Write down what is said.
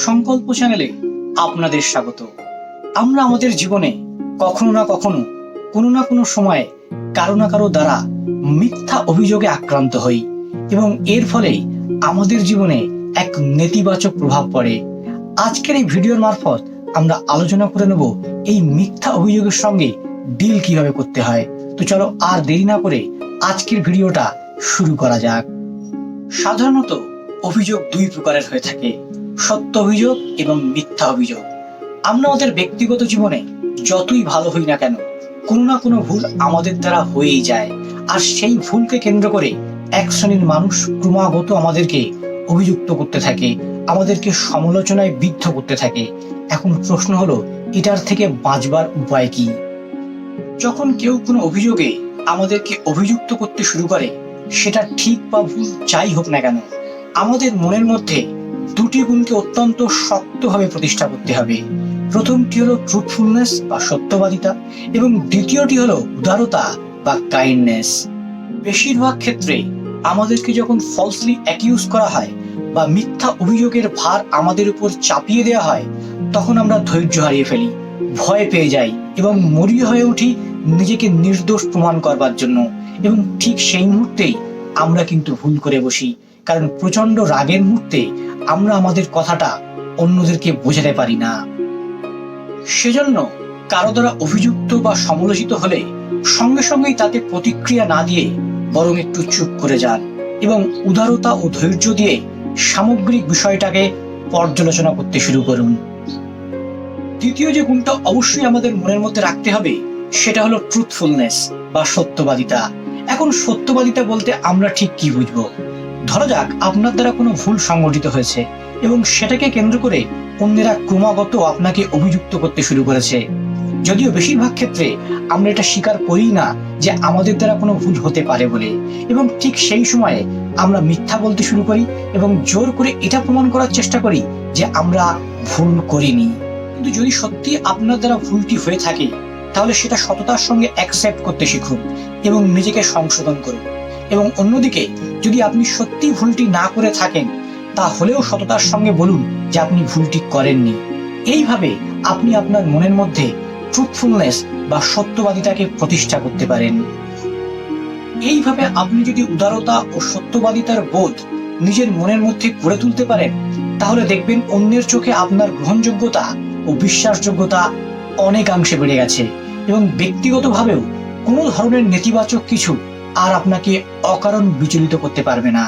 সংকল্প চ্যানেলে আপনাদের স্বাগত। আমরা আমাদের জীবনে কখনো না কখনো কোনো না কোনো সময়ে কারো না কারো দ্বারা মিথ্যা অভিযোগে আক্রান্ত হই এবং এর ফলে আমাদের জীবনে এক নেতিবাচক প্রভাব পড়ে। আজকের এই ভিডিওর মারফত আমরা আলোচনা করে নেব এই মিথ্যা অভিযোগের সঙ্গে ডিল কিভাবে করতে হয়। তো চলো আর দেরি না করে আজকের ভিডিওটা শুরু করা যাক। সাধারণত অভিযোগ দুই প্রকারের হয়ে থাকে, সত্য অভিযোগ এবং মিথ্যা অভিযোগ। আমরা আমাদের ব্যক্তিগত জীবনে যতই ভালো হই না কেন, কোনো না কোনো ভুল আমাদের দ্বারা হয়েই যায়, আর সেই ভুলকে কেন্দ্র করে এক শ্রেণীর মানুষ ক্রমাগত আমাদেরকে অভিযুক্ত করতে থাকে, আমাদেরকে সমালোচনায় বিদ্ধ করতে থাকে। এখন প্রশ্ন হলো, এটার থেকে বাঁচবার উপায় কি? যখন কেউ কোনো অভিযোগে আমাদেরকে অভিযুক্ত করতে শুরু করে, সেটা ঠিক বা ভুল যাই হোক না কেন, আমাদের মনের মধ্যে দুটি গুণকে অত্যন্ত শক্তভাবে প্রতিষ্ঠা করতে হবে। প্রথমটি হলো ট্রুথফুলনেস বা সত্যবাদিতা, এবং দ্বিতীয়টি হলো উদারতা বা কাইন্ডনেস। বেশিরভাগ ক্ষেত্রে আমাদেরকে যখন ফলসলি অ্যাকিউজ করা হয় বা মিথ্যা অভিযোগের ভার আমাদের উপর চাপিয়ে দেওয়া হয়, তখন আমরা ধৈর্য হারিয়ে ফেলি, ভয় পেয়ে যাই এবং মরিয়া হয়ে উঠি নিজেকে নির্দোষ প্রমাণ করবার জন্য। এবং ঠিক সেই মুহূর্তেই আমরা কিন্তু ভুল করে বসি, কারণ প্রচন্ড রাগের মুহূর্তে আমরা আমাদের কথাটা অন্যদেরকে বোঝাতে পারি না। সেজন্য কারো দ্বারা অভিযুক্ত বা সমালোচিত হলে সঙ্গে সঙ্গেই তাতে প্রতিক্রিয়া না দিয়ে বরং একটু চুপ করে যান এবং উদারতা ও ধৈর্য দিয়ে সামগ্রিক বিষয়টাকে পর্যালোচনা করতে শুরু করুন। দ্বিতীয় যে গুণটা অবশ্যই আমাদের মনের মধ্যে রাখতে হবে, সেটা হলো ট্রুথফুলনেস বা সত্যবাদিতা। এখন সত্যবাদিতা বলতে আমরা ঠিক কি বুঝবো? ধরা যাক আপনার দ্বারা কোনো ভুল সংঘটিত হয়েছে এবং সেটাকে কেন্দ্র করে অন্যেরা ক্রমাগত আপনাকে অভিযুক্ত করতে শুরু করেছে। যদিও বেশিরভাগ ক্ষেত্রে আমরা এটা স্বীকার করি না যে আমাদের দ্বারা কোনো ভুল হতে পারে বলে, এবং ঠিক সেই সময়ে আমরা মিথ্যা বলতে শুরু করি এবং জোর করে এটা প্রমাণ করার চেষ্টা করি যে আমরা ভুল করিনি। কিন্তু যদি সত্যি আপনার দ্বারা ভুলটি হয়ে থাকে, তাহলে সেটা সততার সঙ্গে অ্যাকসেপ্ট করতে শিখুন এবং নিজেকে সংশোধন করুন। এবং অন্যদিকে যদি আপনি সত্যি ভুলটি না করে থাকেন, তাহলেও সততার সঙ্গে বলুন যে আপনি ভুলটি করেননি। এইভাবে আপনি আপনার মনের মধ্যে ট্রুথফুলনেস বা সত্যবাদিতাকে প্রতিষ্ঠা করতে পারেন। এইভাবে আপনি যদি উদারতা ও সত্যবাদিতার বোধ নিজের মনের মধ্যে গড়ে তুলতে পারেন, তাহলে দেখবেন অন্যের চোখে আপনার গ্রহণযোগ্যতা ও বিশ্বাসযোগ্যতা অনেকাংশে বেড়ে গেছে, এবং ব্যক্তিগতভাবেও কোনো ধরনের নেতিবাচক কিছু আর আপনাকে অকারণ বিচলিত করতে পারবে না।